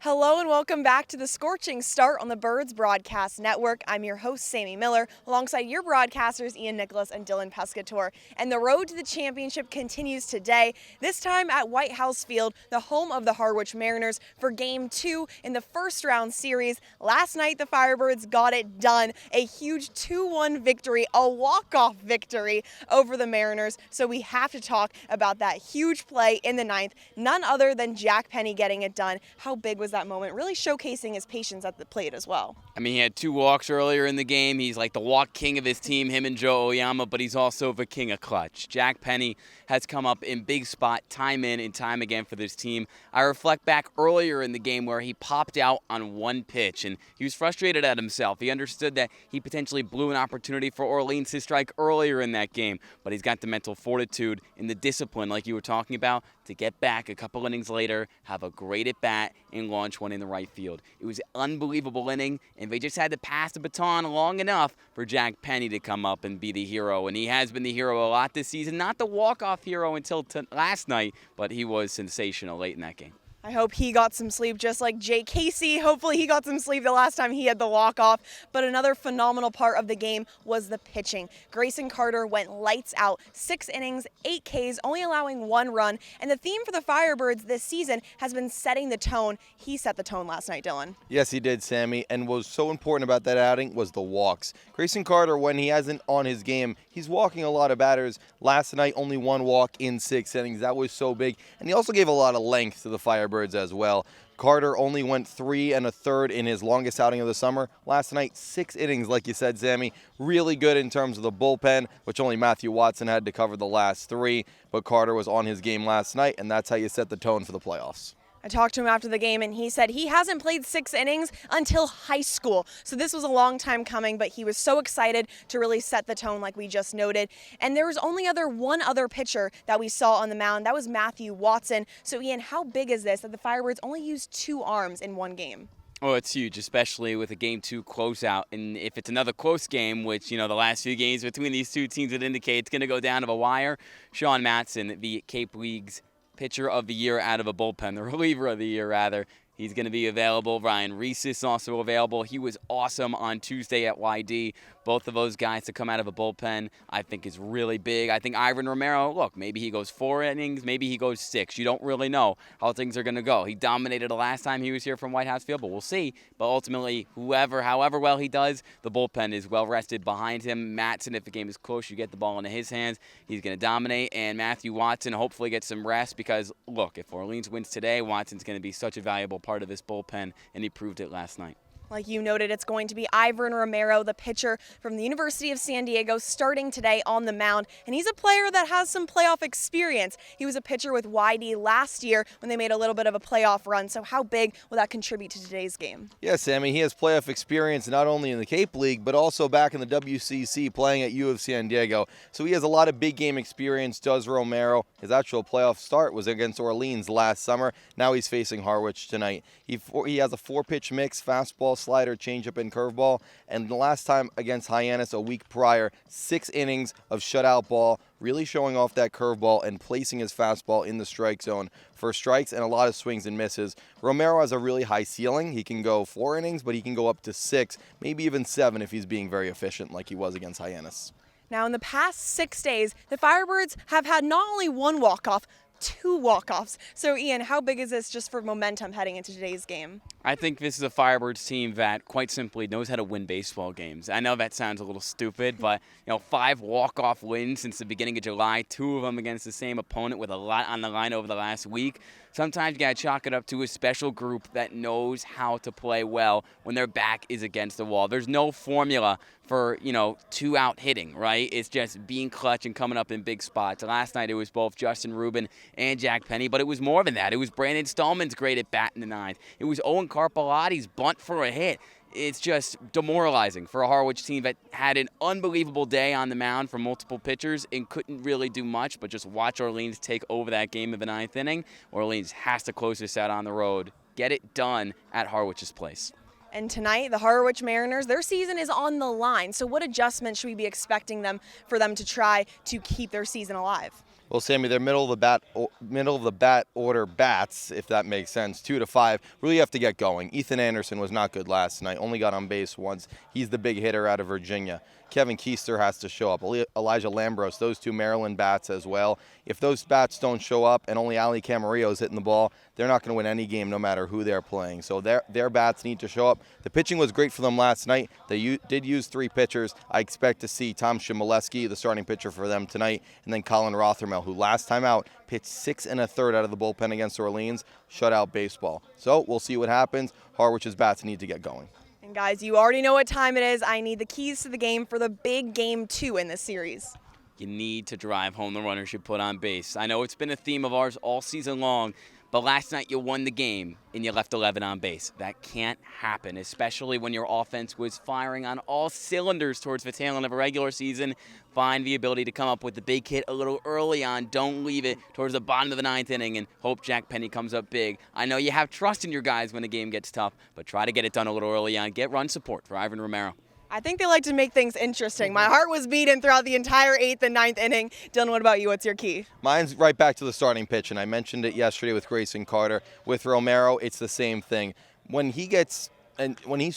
Hello and welcome back to the Scorching Start on the Birds Broadcast Network. I'm your host, Sammy Miller, alongside your broadcasters, Ian Nicholas and Dylan Pescatore. And the road to the championship continues today, this time at White House Field, the home of the Harwich Mariners, for Game 2 in the first round series. Last night, the Firebirds got it done. A huge 2-1 victory, a walk-off victory over the Mariners. So we have to talk about that huge play in the ninth. None other than Jack Penny getting it done. How big was that moment, really showcasing his patience at the plate as well? I mean, he had 2 walks earlier in the game. He's like the walk king of his team, him and Joe Oyama, but he's also the king of clutch. Jack Penny has come up in big spot time in and time again for this team. I reflect back earlier in the game where he popped out on one pitch, and he was frustrated at himself. He understood that he potentially blew an opportunity for Orleans to strike earlier in that game, but he's got the mental fortitude and the discipline, like you were talking about, to get back a couple innings later, have a great at-bat, and launch one in the right field. It was an unbelievable inning, and they just had to pass the baton long enough for Jack Penny to come up and be the hero, and he has been the hero a lot this season. Not the walk-off hero until last night, but he was sensational late in that game. I hope he got some sleep just like Jay Casey. Hopefully he got some sleep the last time he had the walk-off. But another phenomenal part of the game was the pitching. Grayson Carter went lights out, 6 innings, 8 Ks, only allowing 1 run. And the theme for the Firebirds this season has been setting the tone. He set the tone last night, Dylan. Yes, he did, Sammy. And what was so important about that outing was the walks. Grayson Carter, when he hasn't on his game, he's walking a lot of batters. Last night, only 1 walk in 6 innings. That was so big. And he also gave a lot of length to the Firebirds as well. Carter only went 3 1/3 in his longest outing of the summer. Last night, 6 innings, like you said, Sammy. Really good in terms of the bullpen, which only Matthew Watson had to cover the last 3. But Carter was on his game last night, and that's how you set the tone for the playoffs. I talked to him after the game, and he said he hasn't played 6 innings until high school. So this was a long time coming, but he was so excited to really set the tone like we just noted. And there was only one other pitcher that we saw on the mound. That was Matthew Watson. So, Ian, how big is this that the Firebirds only used 2 arms in one game? Oh, it's huge, especially with a Game 2 closeout. And if it's another close game, which, the last few games between these two teams would indicate it's going to go down to the wire, Sean Matson, the Cape League's pitcher of the year out of a bullpen, the reliever of the year, rather. He's going to be available. Ryan Reese is also available. He was awesome on Tuesday at YD. Both of those guys to come out of a bullpen, I think, is really big. I think Ivan Romero, look, maybe he goes 4 innings, maybe he goes 6. You don't really know how things are going to go. He dominated the last time he was here from White House Field, but we'll see. But ultimately, however well he does, the bullpen is well rested behind him. Matson, if the game is close, you get the ball into his hands. He's going to dominate. And Matthew Watson hopefully gets some rest because, look, if Orleans wins today, Watson's going to be such a valuable part of this bullpen, and he proved it last night. Like you noted, it's going to be Ivan Romero, the pitcher from the University of San Diego, starting today on the mound. And he's a player that has some playoff experience. He was a pitcher with YD last year when they made a little bit of a playoff run. So how big will that contribute to today's game? Yeah, Sammy, he has playoff experience not only in the Cape League, but also back in the WCC playing at U of San Diego. So he has a lot of big game experience, does Romero. His actual playoff start was against Orleans last summer. Now he's facing Harwich tonight. He has a 4-pitch mix, fastball, slider, changeup, and curveball. And the last time against Hyannis a week prior, 6 innings of shutout ball, really showing off that curveball and placing his fastball in the strike zone for strikes and a lot of swings and misses. Romero has a really high ceiling. He can go 4 innings, but he can go up to 6, maybe even 7 if he's being very efficient like he was against Hyannis. Now, in the past 6 days, the Firebirds have had not only 1 walk-off, 2 walk-offs. So, Ian, how big is this just for momentum heading into today's game? I think this is a Firebirds team that, quite simply, knows how to win baseball games. I know that sounds a little stupid, but, 5 walk-off wins since the beginning of July, 2 of them against the same opponent with a lot on the line over the last week. Sometimes you got to chalk it up to a special group that knows how to play well when their back is against the wall. There's no formula for, 2-out hitting, right? It's just being clutch and coming up in big spots. Last night it was both Justin Rubin and Jack Penny, but it was more than that. It was Brandon Stallman's great at bat in the 9th. It was Owen Carpelotti's bunt for a hit. It's just demoralizing for a Harwich team that had an unbelievable day on the mound from multiple pitchers and couldn't really do much, but just watch Orleans take over that game in the 9th inning. Orleans has to close this out on the road. Get it done at Harwich's place. And tonight, the Harwich Mariners, their season is on the line. So what adjustments should we be expecting for them to try to keep their season alive? Well, Sammy, they're middle of the bat order bats, if that makes sense. 2 to 5. Really have to get going. Ethan Anderson was not good last night. Only got on base once. He's the big hitter out of Virginia. Kevin Keister has to show up. Elijah Lambros, those 2 Maryland bats as well. If those bats don't show up and only Ali Camarillo's hitting the ball, they're not going to win any game no matter who they're playing. So their bats need to show up. The pitching was great for them last night. They did use 3 pitchers. I expect to see Tom Shimoleski, the starting pitcher for them tonight, and then Colin Rothermel, who last time out pitched 6 1/3 out of the bullpen against Orleans, shutout baseball. So we'll see what happens. Harwich's bats need to get going. And guys, you already know what time it is. I need the keys to the game for the big game 2 in this series. You need to drive home the runners you put on base. I know it's been a theme of ours all season long, but last night you won the game and you left 11 on base. That can't happen, especially when your offense was firing on all cylinders towards the tail end of a regular season. Find the ability to come up with the big hit a little early on. Don't leave it towards the bottom of the 9th inning and hope Jack Penny comes up big. I know you have trust in your guys when the game gets tough, but try to get it done a little early on. Get run support for Ivan Romero. I think they like to make things interesting. My heart was beating throughout the entire 8th and 9th inning. Dylan, what about you? What's your key? Mine's right back to the starting pitch, and I mentioned it yesterday with Grayson Carter. With Romero, it's the same thing. When he's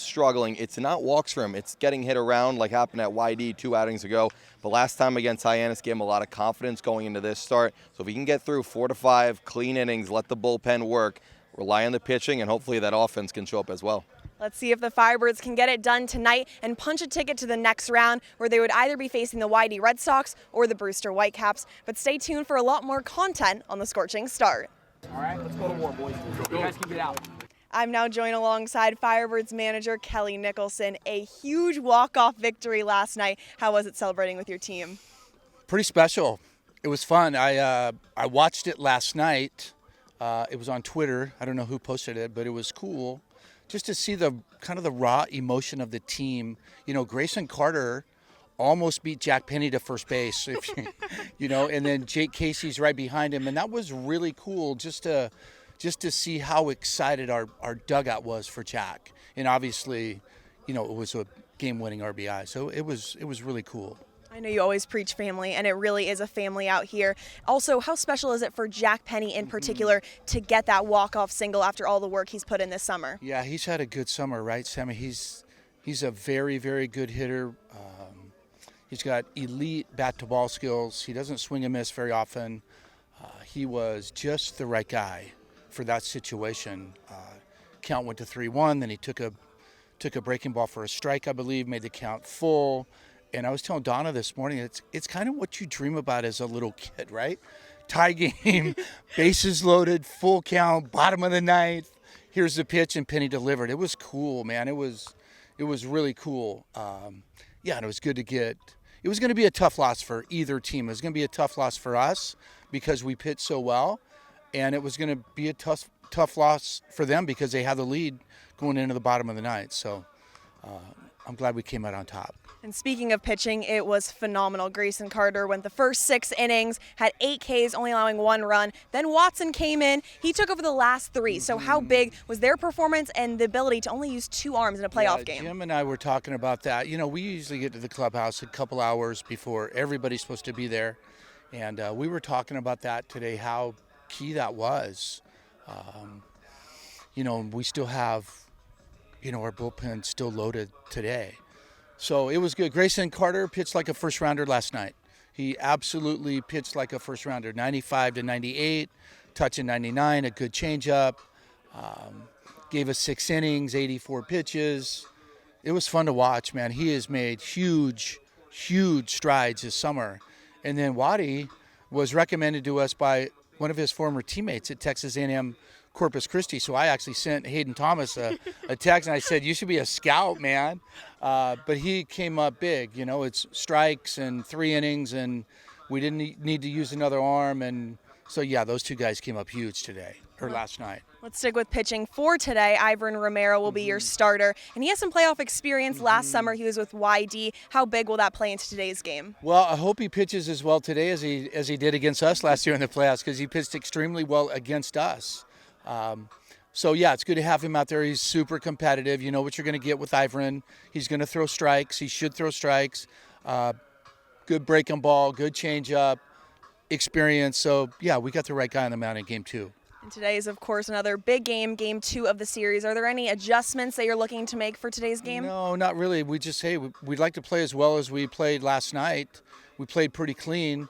struggling, it's not walks for him. It's getting hit around like happened at YD 2 outings ago. But last time against Hyannis gave him a lot of confidence going into this start. So if he can get through 4 to 5 clean innings, let the bullpen work, rely on the pitching, and hopefully that offense can show up as well. Let's see if the Firebirds can get it done tonight and punch a ticket to the next round where they would either be facing the YD Red Sox or the Brewster Whitecaps. But stay tuned for a lot more content on the Scorching Start. All right, let's go to war, boys. You guys can get out. I'm now joined alongside Firebirds manager Kelly Nicholson. A huge walk-off victory last night. How was it celebrating with your team? Pretty special. It was fun. I watched it last night. It was on Twitter. I don't know who posted it, but it was cool just to see the kind of the raw emotion of the team. You know, Grayson Carter almost beat Jack Penny to first base, and then Jake Casey's right behind him, and that was really cool just to see how excited our dugout was for Jack. And obviously, it was a game-winning RBI, so it was really cool. I know you always preach family, and it really is a family out here. Also, how special is it for Jack Penny in particular to get that walk-off single after all the work he's put in this summer? Yeah, he's had a good summer, right, Sammy? He's a very, very good hitter. He's got elite bat-to-ball skills. He doesn't swing and miss very often. He was just the right guy for that situation. Count went to 3-1, then he took a breaking ball for a strike, I believe, made the count full. And I was telling Donna this morning, it's kind of what you dream about as a little kid, right? Tie game, bases loaded, full count, bottom of the 9th. Here's the pitch, and Penny delivered. It was cool, man. It was really cool. And it was good to get. It was going to be a tough loss for either team. It was going to be a tough loss for us because we pitched so well, and it was going to be a tough loss for them because they had the lead going into the bottom of the 9th. So I'm glad we came out on top. And speaking of pitching, it was phenomenal. Grayson Carter went the first 6 innings, had 8 Ks, only allowing 1 run. Then Watson came in. He took over the last 3. So how big was their performance and the ability to only use 2 arms in a playoff game? Jim and I were talking about that. We usually get to the clubhouse a couple hours before everybody's supposed to be there. And we were talking about that today, how key that was. We still have, our bullpen still loaded today. So it was good. Grayson Carter pitched like a first-rounder last night. He absolutely pitched like a first-rounder, 95 to 98, touching 99, a good changeup. Gave us 6 innings, 84 pitches. It was fun to watch, man. He has made huge strides this summer. And then Waddy was recommended to us by one of his former teammates at Texas A&M Corpus Christi. So I actually sent Hayden Thomas a text, and I said, you should be a scout, man. But he came up big. It's strikes and 3 innings, and we didn't need to use another arm. And so, those 2 guys came up huge today, or last night. Let's stick with pitching for today. Ivan Romero will be your starter, and he has some playoff experience. Last summer he was with YD. How big will that play into today's game? Well, I hope he pitches as well today as he did against us last year in the playoffs, because he pitched extremely well against us. It's good to have him out there. He's super competitive. You know what you're going to get with Ivan. He's going to throw strikes. He should throw strikes. Good breaking ball, good changeup. experience. So, yeah, we got the right guy on the mound in game 2. And today is, of course, another big game, game 2 of the series. Are there any adjustments that you're looking to make for today's game? No, not really. We just, hey, we'd like to play as well as we played last night. We played pretty clean.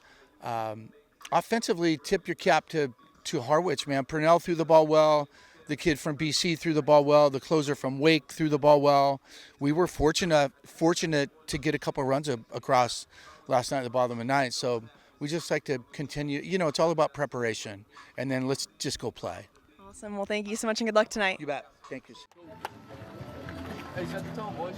Offensively, tip your cap to Harwich, man. Purnell threw the ball well. The kid from BC threw the ball well. The closer from Wake threw the ball well. We were fortunate to get a couple runs across last night at the bottom of the ninth. So we just like to continue. You know, it's all about preparation. And then let's just go play. Awesome. Well, thank you so much and good luck tonight. You bet. Thank you. Hey, set the tone, boys.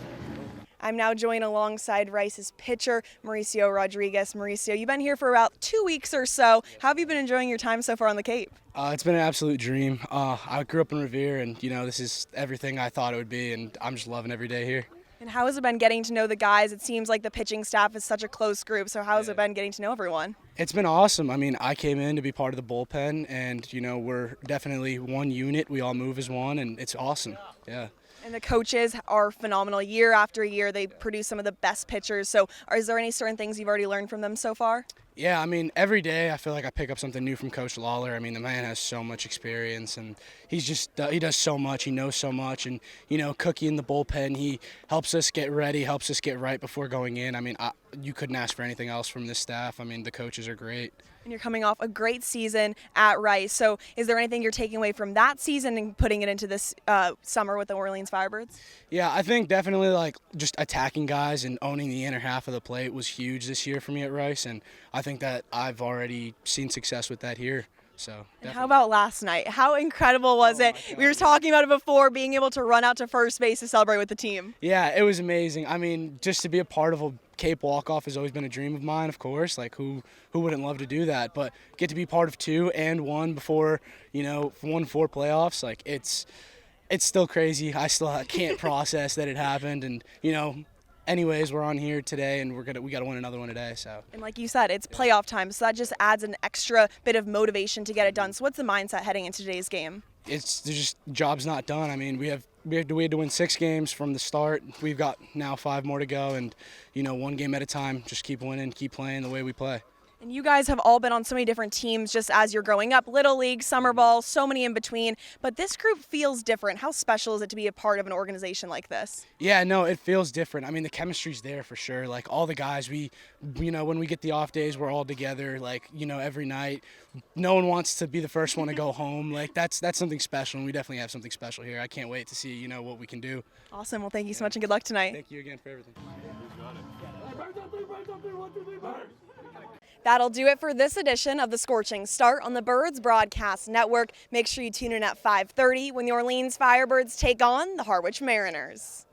I'm now joined alongside Rice's pitcher, Mauricio Rodriguez. Mauricio, you've been here for about 2 weeks or so. How have you been enjoying your time so far on the Cape? It's been an absolute dream. I grew up in Revere, and, you know, this is everything I thought it would be, and I'm just loving every day here. And how has it been getting to know the guys? It seems like the pitching staff is such a close group, so how has it been getting to know everyone? It's been awesome. I mean, I came in to be part of the bullpen, and, you know, we're definitely one unit. We all move as one, and it's awesome. Yeah. And the coaches are phenomenal. Year after year, they produce some of the best pitchers. So is there any certain things you've already learned from them so far? Yeah, I mean, every day I feel like I pick up something new from Coach Lawler. I mean, the man has so much experience, and he's just he does so much. He knows so much, and, you know, Cookie in the bullpen, he helps us get ready, helps us get right before going in. I mean, you couldn't ask for anything else from this staff. I mean, the coaches are great. And you're coming off a great season at Rice. So is there anything you're taking away from that season and putting it into this summer with the Orleans Firebirds? Yeah, I think definitely, like, just attacking guys and owning the inner half of the plate was huge this year for me at Rice, and I think that I've already seen success with that here. So. And how about last night? How incredible was it? We were talking about it before, being able to run out to first base to celebrate with the team. Yeah, it was amazing. I mean, just to be a part of a Cape walk-off has always been a dream of mine, of course. Like, who wouldn't love to do that? But get to be part of 2 and 1 before, you know, 1-4 playoffs, like, it's still crazy. I still can't process that it happened, and, you know, anyways, we're on here today, and we got to win another one today. So. And like you said, it's playoff time, so that just adds an extra bit of motivation to get it done. So what's the mindset heading into today's game? There's just job's not done. I mean, we had to win 6 games from the start. We've got now 5 more to go, and, you know, 1 game at a time. Just keep winning, keep playing the way we play. And you guys have all been on so many different teams just as you're growing up, Little League, Summer Ball, so many in between. But this group feels different. How special is it to be a part of an organization like this? Yeah, no, it feels different. I mean, the chemistry's there for sure. Like, all the guys, you know, when we get the off days, we're all together, like, you know, every night. No one wants to be the first one to go home. Like, that's something special, and we definitely have something special here. I can't wait to see, you know, what we can do. Awesome. Well, thank you so much, and good luck tonight. Thank you again for everything. That'll do it for this edition of the Scorching Start on the Birds Broadcast Network. Make sure you tune in at 5:30 when the Orleans Firebirds take on the Harwich Mariners.